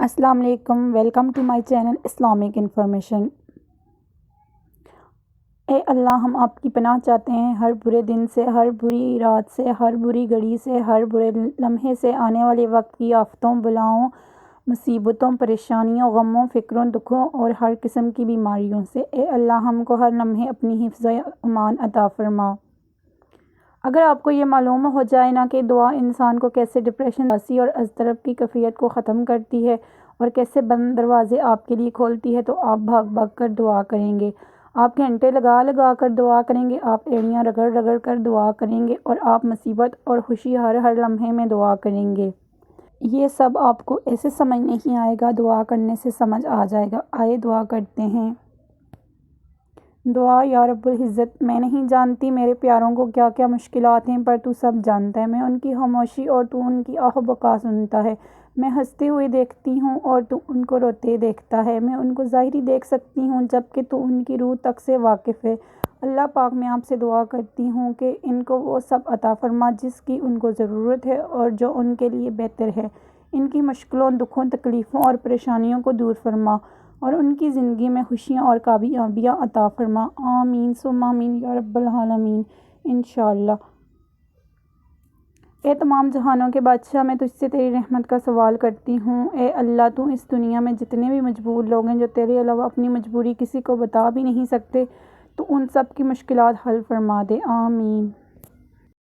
السلام علیکم، welcome to my channel Islamic information. اے اللہ، ہم آپ کی پناہ چاہتے ہیں ہر برے دن سے، ہر بری رات سے، ہر بری گھڑی سے، ہر برے لمحے سے، آنے والے وقت کی آفتوں، بلاؤں، مصیبتوں، پریشانیوں، غموں، فکروں، دکھوں اور ہر قسم کی بیماریوں سے۔ اے اللہ، ہم کو ہر لمحے اپنی حفظ و امان عطا فرما۔ اگر آپ کو یہ معلوم ہو جائے نا کہ دعا انسان کو کیسے ڈپریشن، اداسی اور اضطراب کی کیفیت کو ختم کرتی ہے اور کیسے بند دروازے آپ کے لیے کھولتی ہے، تو آپ بھاگ بھاگ کر دعا کریں گے، آپ گھنٹے لگا لگا کر دعا کریں گے، آپ ایڑیاں رگڑ رگڑ کر دعا کریں گے اور آپ مصیبت اور خوشی ہر لمحے میں دعا کریں گے۔ یہ سب آپ کو ایسے سمجھ نہیں آئے گا، دعا کرنے سے سمجھ آ جائے گا۔ آئے دعا کرتے ہیں۔ دعا: یا رب العزت، میں نہیں جانتی میرے پیاروں کو کیا کیا مشکلات ہیں، پر تو سب جانتا ہے۔ میں ان کی خاموشی اور تو ان کی آہ و بکا سنتا ہے۔ میں ہنستے ہوئے دیکھتی ہوں اور تو ان کو روتے دیکھتا ہے۔ میں ان کو ظاہری دیکھ سکتی ہوں جبکہ تو ان کی روح تک سے واقف ہے۔ اللہ پاک، میں آپ سے دعا کرتی ہوں کہ ان کو وہ سب عطا فرما جس کی ان کو ضرورت ہے اور جو ان کے لیے بہتر ہے۔ ان کی مشکلوں، دکھوں، تکلیفوں اور پریشانیوں کو دور فرما اور ان کی زندگی میں خوشیاں اور کامیابیاں عطا فرما۔ آمین ثم آمین یا رب العالمین، انشاءاللہ۔ اے تمام جہانوں کے بادشاہ، میں تجھ سے تیری رحمت کا سوال کرتی ہوں۔ اے اللہ، تو اس دنیا میں جتنے بھی مجبور لوگ ہیں جو تیرے علاوہ اپنی مجبوری کسی کو بتا بھی نہیں سکتے، تو ان سب کی مشکلات حل فرما دے۔ آمین۔